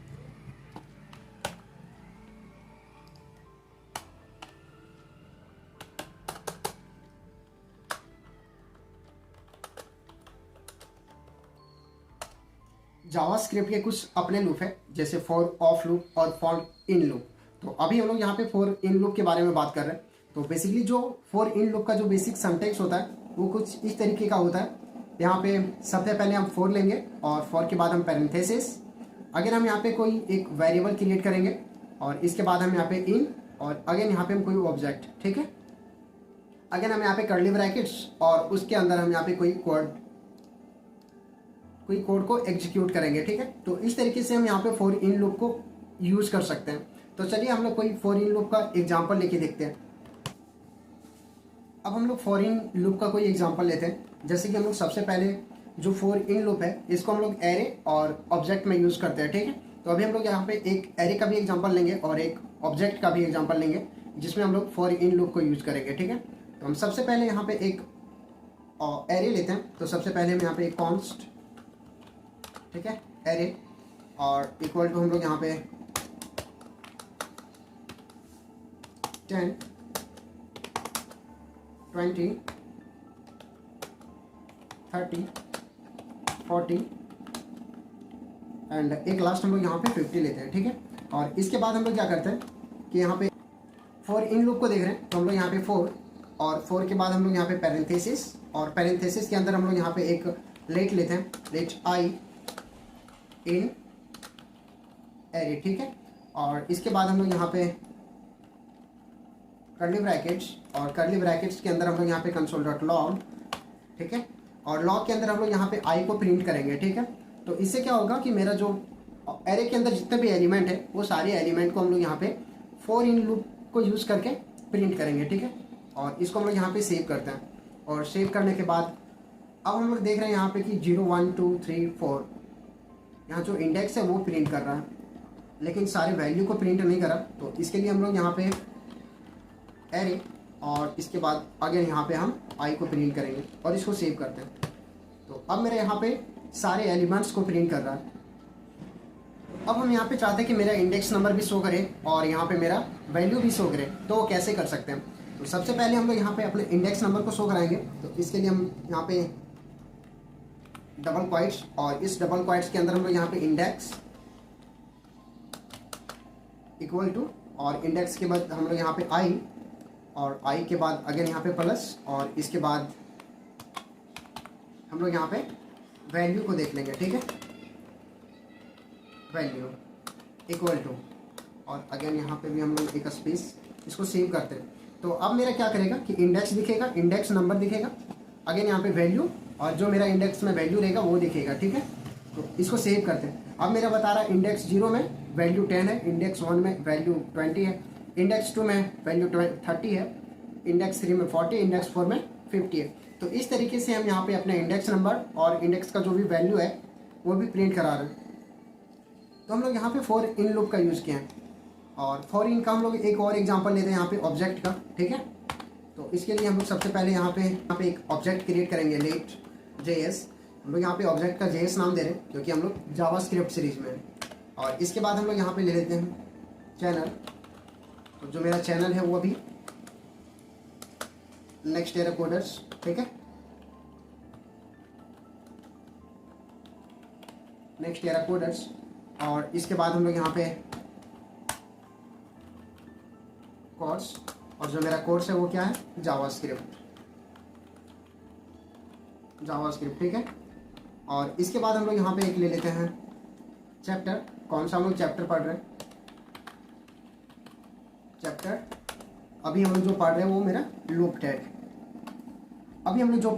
जावास्क्रिप्ट के कुछ अपने लूप है, जैसे फॉर ऑफ लूप और फॉर इन लूप। तो अभी हम लोग यहाँ पे फॉर इन लूप के बारे में बात कर रहे हैं। तो बेसिकली जो फॉर इन लूप का जो बेसिक सिंटैक्स होता है वो कुछ इस तरीके का होता है। यहाँ पे सबसे पहले हम फॉर लेंगे और फॉर के बाद हम पैरेंथेसिस, अगर हम यहाँ पे कोई एक वेरिएबल क्रिएट करेंगे और इसके बाद हम यहाँ पे इन और अगेन यहाँ पे हम कोई ऑब्जेक्ट, ठीक है। अगेन हम यहाँ पे कर्ली ब्रैकेट्स और उसके अंदर हम यहाँ पे कोई कोड को एग्जीक्यूट करेंगे, ठीक है। तो इस तरीके से हम यहाँ पे फॉर इन लूप को यूज़ कर सकते हैं। तो चलिए हम लोग कोई फॉर इन लूप का एग्जांपल लेके देखते हैं। अब हम लोग फॉर इन लूप का कोई एग्जांपल लेते हैं। जैसे कि हम लोग सबसे पहले जो फॉर इन लूप है इसको हम लोग एरे और ऑब्जेक्ट में यूज़ करते हैं, ठीक है। तो अभी हम लोग यहाँ पे एक एरे का भी एग्जांपल लेंगे और एक ऑब्जेक्ट का भी एग्जांपल लेंगे जिसमें हम लोग फॉर इन लूप को यूज़ करेंगे, ठीक है। तो हम सबसे पहले यहाँ पे एक एरे लेते हैं। तो सबसे पहले हम यहाँ पे एक कॉन्स्ट, ठीक है, एरे और इक्वल टू हम लोग यहाँ पे 10, 20, 30, 40 एंड एक लास्ट हम लोग यहाँ पे 50 लेते हैं, ठीक है। और इसके बाद हम लोग क्या करते हैं कि यहाँ पे फॉर इन लूप को देख रहे हैं तो हम लोग यहाँ पे 4 और 4 के बाद हम लोग यहाँ पे पैरेंथेसिस और पैरेंथेसिस के अंदर हम लोग यहाँ पे एक लेट लेते हैं, लेट आई इन एरे, ठीक है। और इसके बाद हम लोग यहाँ पे कर्ली ब्रैकेट्स और कर्ली ब्रैकेट्स के अंदर हम लोग यहाँ पे कंसोल डॉट लॉग, ठीक है। और लॉग के अंदर हम लोग यहाँ पे आई को प्रिंट करेंगे, ठीक है। तो इससे क्या होगा कि मेरा जो एरे के अंदर जितने भी एलिमेंट है वो सारे एलिमेंट को हम लोग यहाँ पे फॉर इन लूप को यूज़ करके प्रिंट करेंगे, ठीक है। और इसको हम लोग यहाँ पे सेव करते हैं, और सेव करने के बाद अब हम लोग देख रहे हैं यहाँ पे कि 0 1 2 3 4 यहाँ जो इंडेक्स है वो प्रिंट कर रहा है, लेकिन सारे वैल्यू को प्रिंट नहीं करा। तो इसके लिए हम लोग यहाँ पे एरे और इसके बाद अगेन यहाँ पे हम आई को प्रिंट करेंगे और इसको सेव करते हैं। तो अब मेरे यहाँ पे सारे एलिमेंट्स को प्रिंट कर रहा है। अब हम यहाँ पे चाहते हैं कि मेरा इंडेक्स नंबर भी शो करे और यहाँ पे मेरा वैल्यू भी शो करे, तो वो कैसे कर सकते हैं। तो सबसे पहले हम लोग यहाँ पे अपने इंडेक्स नंबर को शो कराएंगे। तो इसके लिए हम यहाँ पे डबल क्वाइट्स, और इस डबल क्वाइट्स के अंदर हम लोग यहाँ पे इंडेक्स इक्वल टू, और इंडेक्स के बाद हम लोग यहाँ पे आई, और आई के बाद अगेन यहाँ पे प्लस, और इसके बाद हम लोग यहाँ पे वैल्यू को देख लेंगे, ठीक है। वैल्यू इक्वल टू, और अगेन यहाँ पे भी हम लोग एक स्पेस, इसको सेव करते हैं। तो अब मेरा क्या करेगा कि इंडेक्स दिखेगा, इंडेक्स नंबर दिखेगा, अगेन यहाँ पे वैल्यू, और जो मेरा इंडेक्स में वैल्यू रहेगा वो दिखेगा, ठीक है। तो इसको सेव करते हैं। अब मेरा बता रहा है इंडेक्स 0 में वैल्यू 10 है, इंडेक्स 1 में वैल्यू 20 है, इंडेक्स 2 में वैल्यू 30 है, इंडेक्स 3 में 40, इंडेक्स 4 में 50 है। तो इस तरीके से हम यहाँ पे अपने इंडेक्स नंबर और इंडेक्स का जो भी वैल्यू है वो भी प्रिंट करा रहे हैं। तो हम लोग यहाँ पे फॉर इन लूप का यूज़ किया है, और फॉर इन का हम लोग एक और एग्जांपल लेते हैं यहाँ पे ऑब्जेक्ट का, ठीक है। तो इसके लिए हम लोग सबसे पहले यहाँ पे एक ऑब्जेक्ट क्रिएट करेंगे, लेट JS। हम लोग यहाँ पे ऑब्जेक्ट का JS नाम दे रहे हैं क्योंकि हम लोग जावास्क्रिप्ट सीरीज में है। और इसके बाद हम लोग यहाँ पे ले लेते हैं चैनल। तो जो मेरा चैनल है वो अभी नेक्स्ट एरा कोडर्स, ठीक है, नेक्स्ट एरा कोडर्स। और इसके बाद हम लोग यहाँ पे कोर्स, और जो मेरा कोर्स है वो क्या है, जावास्क्रिप्ट, ठीक है। और इसके बाद हम लोग यहाँ पे एक ले लेते हैं चैप्टर। कौन सा हम लोग चैप्टर पढ़ रहे हैं, चैप्टर अभी हम लोग जो पढ़ रहे हैं वो मेरा लूप टैग। अभी हम लोग जो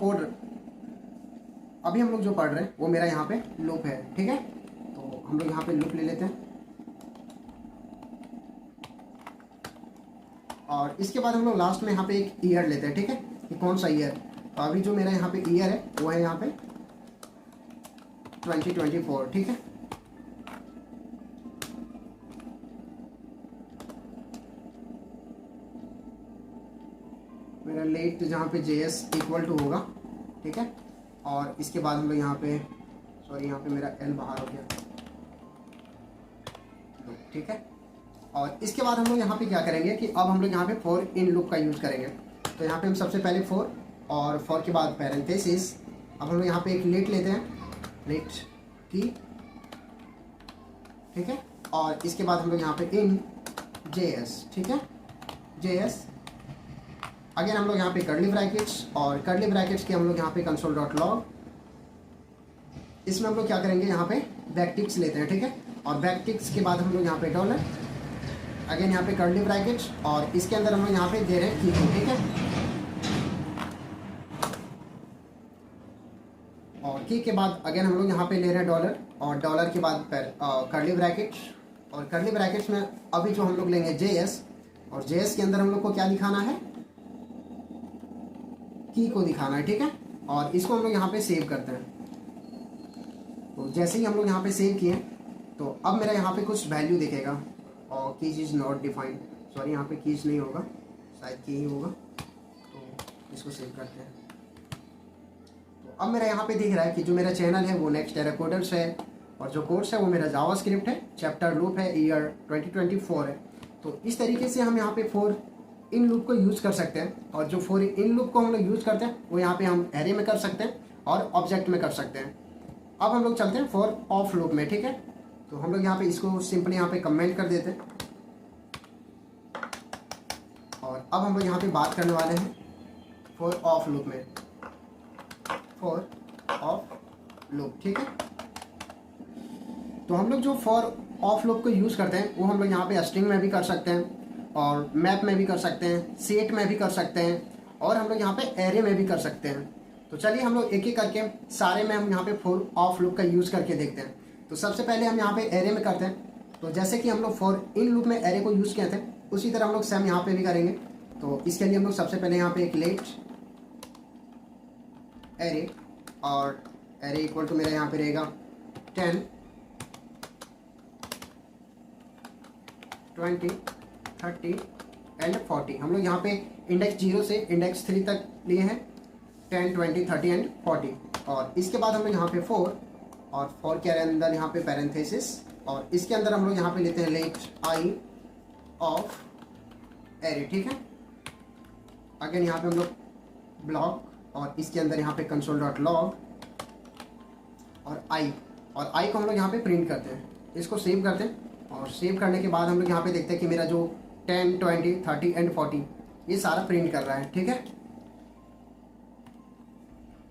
पढ़ रहे हैं वो मेरा यहाँ पे लूप है, ठीक है। तो हम लोग यहाँ पे लूप ले लेते हैं, और इसके बाद हम लोग लास्ट में यहाँ पे एक ईयर लेते हैं, ठीक है, कि कौन सा ईयर। तो अभी जो मेरा यहाँ पे ईयर है वो है यहाँ पे 2024, ठीक है। मेरा लेट जहाँ पे JS इक्वल टू होगा, ठीक है। और इसके बाद हम लोग यहाँ पे, सॉरी यहाँ पे मेरा L बाहर हो गया, ठीक है। और इसके बाद हम लोग यहाँ पे क्या करेंगे कि अब हम लोग यहाँ पे फॉर इन लूप का यूज़ करेंगे। तो यहाँ पे हम सबसे पहले फॉर, और फॉर के बाद पैरेंथेसिस। अब हम लोग यहाँ पे एक लेट लेते हैं, लेट की, ठीक है। और इसके बाद हम लोग यहाँ पे इन JS, ठीक है, JS। अगेन हम लोग यहाँ पे कर्ली ब्रैकेट्स, और कर्ली ब्रैकेट्स के हम लोग यहाँ पे console.log। इसमें हम लोग क्या करेंगे, यहाँ पे बैकटिक्स लेते हैं, ठीक है। और बैकटिक्स के बाद हम लोग यहाँ पे डॉलर, अगेन यहाँ पे कर्ली ब्रैकेट्स, और इसके अंदर हम लोग यहाँ पे दे रहे हैं की को, ठीक है। और की के बाद अगेन हम लोग यहाँ पे ले रहे हैं डॉलर, और डॉलर के बाद कर्ली ब्रैकेट्स, और कर्ली ब्रैकेट्स में अभी जो हम लोग लेंगे JS, और JS के अंदर हम लोग को क्या दिखाना है, की को दिखाना है, ठीक है। और इसको हम लोग यहाँ पे सेव करते हैं। तो जैसे ही हम लोग यहाँ पे सेव किए तो अब मेरा यहाँ पे कुछ वैल्यू दिखेगा, और keys is not defined, sorry यहाँ पे कीज नहीं होगा, शायद की ही होगा। तो इसको सेव करते हैं। तो अब मेरा यहाँ पे दिख रहा है कि जो मेरा चैनल है वो नेक्स्ट एरा कोडर्स है, और जो कोर्स है वो मेरा जावास्क्रिप्ट है, चैप्टर लूप है, ईयर 2024 है। तो इस तरीके से हम यहाँ पे फॉर इन लूप को यूज़ कर सकते हैं, और जो फॉर इन लूप को हम लोग यूज़ करते हैं वो यहाँ पे हम एरे में कर सकते हैं और ऑब्जेक्ट में कर सकते हैं। अब हम लोग चलते हैं फॉर ऑफ लूप में, ठीक है। तो हम लोग यहाँ पे इसको सिंपली यहाँ पे कमेंट कर देते हैं, और अब हम लोग यहाँ पे बात करने वाले हैं फॉर ऑफ लूप में, फॉर ऑफ लूप, ठीक है। तो हम लोग जो फॉर ऑफ लूप को यूज़ करते हैं वो हम लोग यहाँ पे स्ट्रिंग में भी कर सकते हैं, और मैप में भी कर सकते हैं, सेट में भी कर सकते हैं, और हम लोग यहाँ पे एरे में भी कर सकते हैं। तो चलिए हम लोग एक एक करके सारे में हम यहाँ पे फॉर ऑफ लूप का यूज़ करके देखते हैं। तो सबसे पहले हम यहाँ पे एरे में करते हैं। तो जैसे कि हम लोग फॉर इन लूप में एरे को यूज़ किए थे, उसी तरह हम लोग सेम यहाँ पे भी करेंगे। तो इसके लिए हम लोग सबसे पहले यहाँ पे एक लेट एरे, और एरे इक्वल टू मेरा यहाँ पे रहेगा 10, 20, 30 एंड 40। हम लोग यहाँ पे इंडेक्स 0 से इंडेक्स 3 तक लिए हैं, 10, 20, 30 एंड 40। और इसके बाद हम लोग यहाँ पे 4, और 4 के अंदर यहाँ पे पैरेंथेसिस, और इसके अंदर हम लोग यहाँ पे लेते हैं लेट आई ऑफ एरे, ठीक है। अगेन यहाँ पे हम लोग ब्लॉक, और इसके अंदर यहाँ पे कंसोल डॉट लॉग और आई को हम लोग यहाँ पे प्रिंट करते हैं। इसको सेव करते हैं, और सेव करने के बाद हम लोग यहाँ पे देखते हैं कि मेरा जो 10, 20, 30 एंड 40 ये सारा प्रिंट कर रहा है, ठीक है।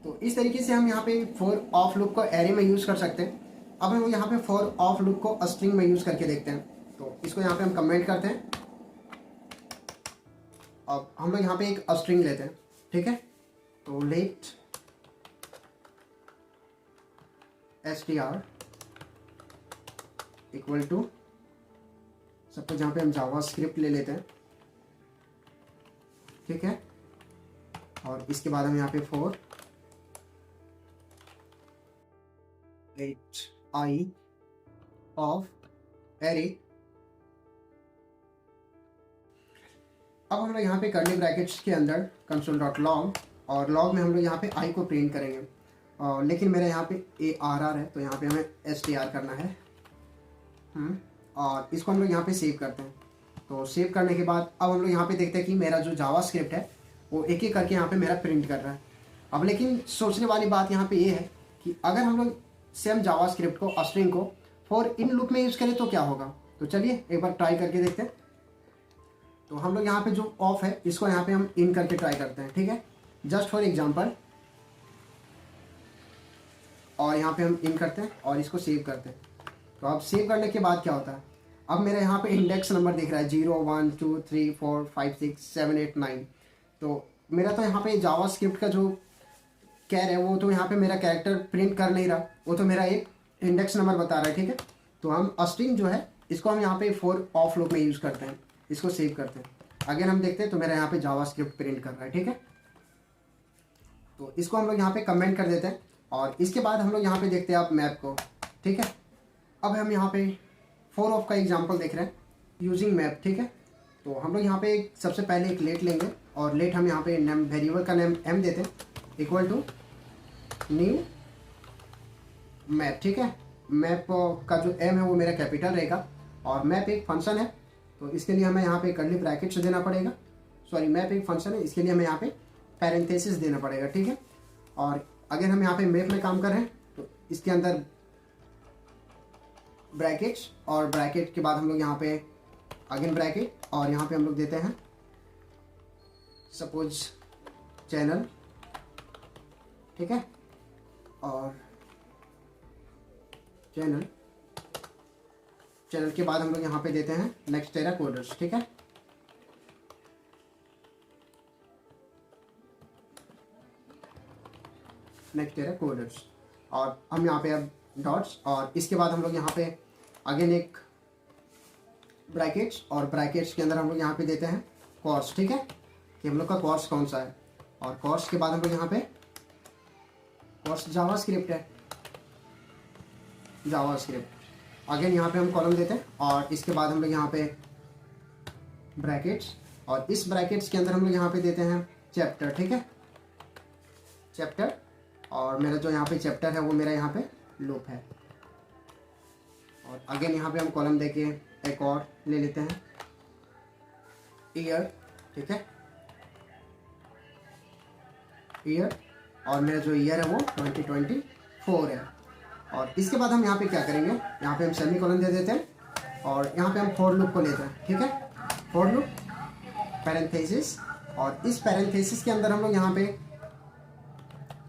तो इस तरीके से हम यहाँ पे फॉर ऑफ लूप को एरे में यूज़ कर सकते हैं। अब हम यहाँ पे फॉर ऑफ लूप को स्ट्रिंग में यूज़ करके देखते हैं। तो इसको यहाँ पे हम कमेंट करते हैं। अब हम लोग यहाँ पे एक स्ट्रिंग लेते हैं, ठीक है। तो let str equal to suppose यहाँ पे हम जावास्क्रिप्ट ले लेते हैं, ठीक है। और इसके बाद हम यहाँ पे for let i of array. अब हम लोग यहाँ पे कर्ली ब्रैकेट्स के अंदर कंसोल डॉट लॉग, और लॉग में हम लोग यहाँ पे आई को प्रिंट करेंगे। लेकिन मेरा यहाँ पे ARR है, तो यहाँ पे हमें STR करना है। और इसको हम लोग यहाँ पे सेव करते हैं। तो सेव करने के बाद अब हम लोग यहाँ पे देखते हैं कि मेरा जो जावास्क्रिप्ट है वो एक एक करके यहाँ पे मेरा प्रिंट कर रहा है। अब लेकिन सोचने वाली बात यहाँ पे ये है कि अगर हम लोग सेम जावास्क्रिप्ट को स्ट्रिंग को फॉर इन लूप में यूज़ करें तो क्या होगा। तो चलिए एक बार ट्राई करके देखते हैं। तो हम लोग यहाँ पे जो ऑफ है इसको यहाँ पे हम इन करके ट्राई करते हैं, ठीक है, जस्ट फॉर एग्जांपल। और यहाँ पे हम इन करते हैं और इसको सेव करते हैं। तो अब सेव करने के बाद क्या होता है, अब मेरा यहाँ पे इंडेक्स नंबर दिख रहा है 0, 1, 2, 3, 4, 5, 6, 7, 8, 9। तो मेरा तो यहाँ पे जावास्क्रिप्ट का जो कैर है वो तो यहाँ पे मेरा कैरेक्टर प्रिंट कर नहीं रहा, वो तो मेरा एक इंडेक्स नंबर बता रहा है, ठीक है। तो हम स्ट्रिंग जो है इसको हम यहाँ पे फॉर ऑफ लूप में यूज़ करते हैं। इसको सेव करते हैं, अगेन हम देखते हैं तो मेरा यहाँ पे जावास्क्रिप्ट प्रिंट कर रहा है, ठीक है। तो इसको हम लोग यहाँ पे कमेंट कर देते हैं, और इसके बाद हम लोग यहाँ पे देखते हैं आप मैप को, ठीक है। अब हम यहाँ पे फॉर ऑफ का एग्जांपल देख रहे हैं यूजिंग मैप, ठीक है। तो हम लोग यहाँ पे सबसे पहले एक लेट लेंगे, और लेट हम यहाँ पे नेम वेरिएबल का नेम m देते हैं इक्वल टू न्यू मैप, ठीक है। मैप का जो m है वो मेरा कैपिटल रहेगा, और मैप एक फंक्शन है तो इसके लिए हमें यहाँ पे कर्ली ब्रैकेट्स देना पड़ेगा। सॉरी, मैप एक फंक्शन है, इसके लिए हमें यहाँ पे पैरेंथेसिस देना पड़ेगा, ठीक है। और अगर हम यहाँ पे मैप में काम कर रहे हैं तो इसके अंदर ब्रैकेट्स, और ब्रैकेट के बाद हम लोग यहाँ पे अगेन ब्रैकेट, और यहाँ पे हम लोग देते हैं सपोज चैनल, ठीक है। और चैनल के बाद हम लोग यहाँ पे देते हैं नेक्स्टेरा कोडर्स, ठीक है। नेक्स्टेरा कोडर्स, और हम यहाँ पे अब डॉट्स, और इसके बाद हम लोग यहाँ पे अगेन एक ब्रैकेट्स, और ब्रैकेट्स के अंदर हम लोग यहाँ पे देते हैं कोर्स, ठीक है, कि हम लोग का कोर्स कौन सा है। और कोर्स के बाद हम लोग यहाँ पे कोर्स जावास्क्रिप्ट है, जावास्क्रिप्ट अगेन यहाँ पे हम कॉलम देते हैं, और इसके बाद हम लोग यहाँ पे ब्रैकेट्स, और इस ब्रैकेट्स के अंदर हम लोग यहाँ पे देते हैं चैप्टर, ठीक है, चैप्टर। और मेरा जो यहाँ पे चैप्टर है वो मेरा यहाँ पे लूप है। और अगेन यहाँ पे हम कॉलम देके एक और ले लेते हैं ईयर, ठीक है, ईयर, और मेरा जो ईयर है वो 2024 है। और इसके बाद हम यहाँ पे क्या करेंगे, यहाँ पे हम सेमी कॉलन दे देते हैं, और यहाँ पे हम फॉर लूप को लेते हैं, ठीक है, फॉर लूप पैरेंथेसिस, और इस पैरेंथेसिस के अंदर हम लोग यहाँ पे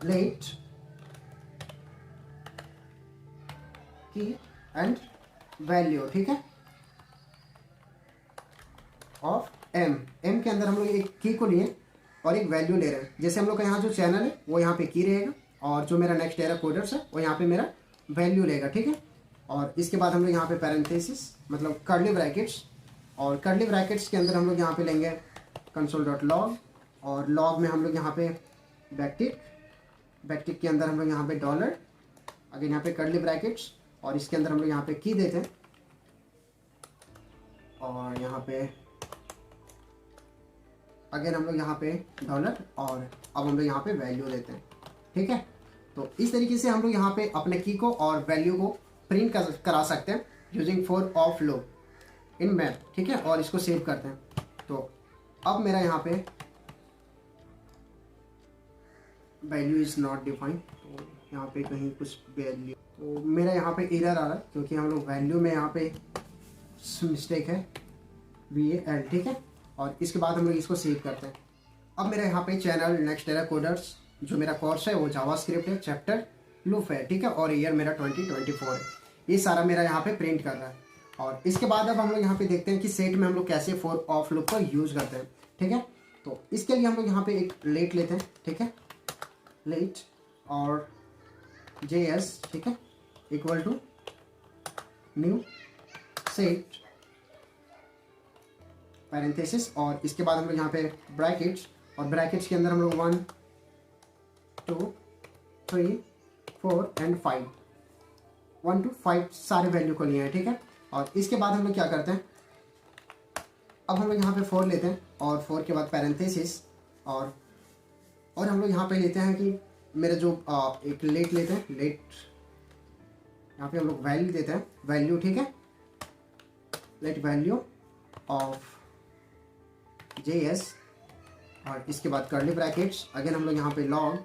लेट की एंड वैल्यू, ठीक है, ऑफ m के अंदर हम लोग एक की को लिए, और एक वैल्यू ले रहे हैं। जैसे हम लोग का यहाँ जो चैनल है वो यहाँ पे की रहेगा और जो मेरा नेक्स्ट एरर कोडर्स है वो यहाँ पे मेरा वैल्यू लेगा, ठीक है। और इसके बाद हम लोग यहाँ पे पैरेंथेसिस मतलब कर्ली ब्रैकेट्स, और कर्ली ब्रैकेट्स के अंदर हम लोग यहाँ पे लेंगे console.log, और लॉग में हम लोग यहाँ पे बैकटिक, बैकटिक के अंदर हम लोग यहाँ पे डॉलर, अगर यहाँ पे कर्ली ब्रैकेट्स, और इसके अंदर हम लोग यहाँ पे की देते हैं, और यहाँ पे अगर हम लोग यहाँ पे डॉलर, और अब हम लोग यहाँ पे वैल्यू देते हैं, ठीक है। तो इस तरीके से हम लोग यहाँ पे अपने की को और वैल्यू को प्रिंट करा सकते हैं using for of loop in math, ठीक है। और इसको सेव करते हैं। तो अब मेरा यहाँ पे वैल्यू इज नॉट डिफाइंड, तो यहाँ पे कहीं कुछ वैल्यू, तो मेरा यहाँ पे एरर आ रहा है क्योंकि हम लोग वैल्यू में यहाँ पे मिस्टेक है VAL, ठीक है। और इसके बाद हम लोग इसको सेव करते हैं। अब मेरा यहाँ पे चैनल नेक्स्ट एरर कोडर्स जो मेरा कोर्स है वो जावास्क्रिप्ट है, चैप्टर लूप है, ठीक है। और ईयर मेरा 2024 है। ये सारा मेरा यहाँ पे प्रिंट कर रहा है। और इसके बाद अब हम लोग यहाँ पे देखते हैं कि सेट में हम लोग कैसे फॉर ऑफ लूप को यूज करते हैं, ठीक है। तो इसके लिए हम लोग यहाँ पे एक लेट लेते हैं, ठीक है, लेट और JS, ठीक है, equal to new set parenthesis, और इसके बाद हम लोग यहाँ पे ब्रैकेट्स, और ब्रैकेट्स के अंदर हम लोग 1 2 3 4 एंड 5, 1 to 5 सारे वैल्यू को लिए हैं, ठीक है। और इसके बाद हम लोग क्या करते हैं, अब हम लोग यहाँ पे 4 लेते हैं, और 4 के बाद पैरेंथेसिस, और हम लोग यहाँ पे लेते हैं कि मेरा जो एक लेट लेते हैं, लेट यहाँ पे हम लोग वैल्यू देते हैं, वैल्यू, ठीक है, लेट वैल्यू ऑफ JS, और इसके बाद कर्ली ब्रैकेट्स, अगेन हम लोग यहाँ पे लॉग,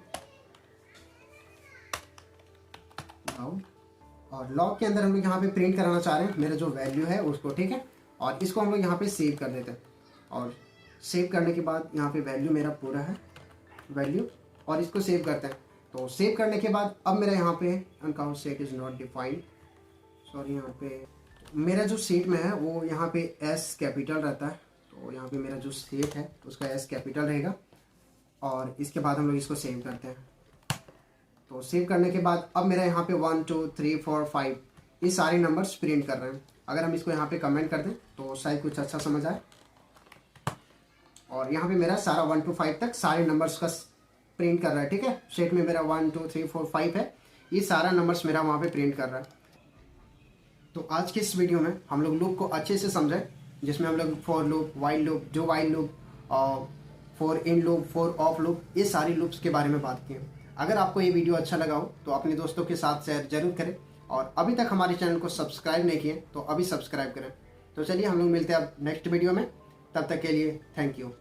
और लॉग के अंदर हम लोग यहाँ पे प्रिंट कराना चाह रहे हैं मेरा जो वैल्यू है उसको, ठीक है। और इसको हम लोग यहाँ पे सेव कर देते हैं, और सेव करने के बाद यहाँ पे वैल्यू मेरा पूरा है वैल्यू, और इसको सेव करते हैं। तो सेव करने के बाद अब मेरा यहाँ पे uncount set is not defined, sorry, यहाँ पे मेरा जो सेट में है वो यहाँ पे S कैपिटल रहता है, तो यहाँ पे मेरा जो सेट है उसका S कैपिटल रहेगा। और इसके बाद हम लोग इसको सेव करते हैं। तो सेव करने के बाद अब मेरा यहाँ पे 1 2 3 4 5 ये सारे नंबर्स प्रिंट कर रहे हैं। अगर हम इसको यहाँ पे कमेंट कर दें तो शायद कुछ अच्छा समझ आए। और यहाँ पे मेरा सारा 1 to 5 तक सारे नंबर्स का प्रिंट कर रहा है, ठीक है। सेट में मेरा 1 2 3 4 5 है, ये सारा नंबर्स मेरा वहाँ पे प्रिंट कर रहा है। तो आज के इस वीडियो में हम लोग लूप को अच्छे से समझें, जिसमें हम लोग फॉर लूप, वाइल लूप, जो while loop, for in loop, for of loop, ये सारी लूप्स के बारे में बात की। अगर आपको ये वीडियो अच्छा लगा हो तो अपने दोस्तों के साथ शेयर जरूर करें, और अभी तक हमारे चैनल को सब्सक्राइब नहीं किए तो अभी सब्सक्राइब करें। तो चलिए हम लोग मिलते हैं अब नेक्स्ट वीडियो में, तब तक के लिए थैंक यू।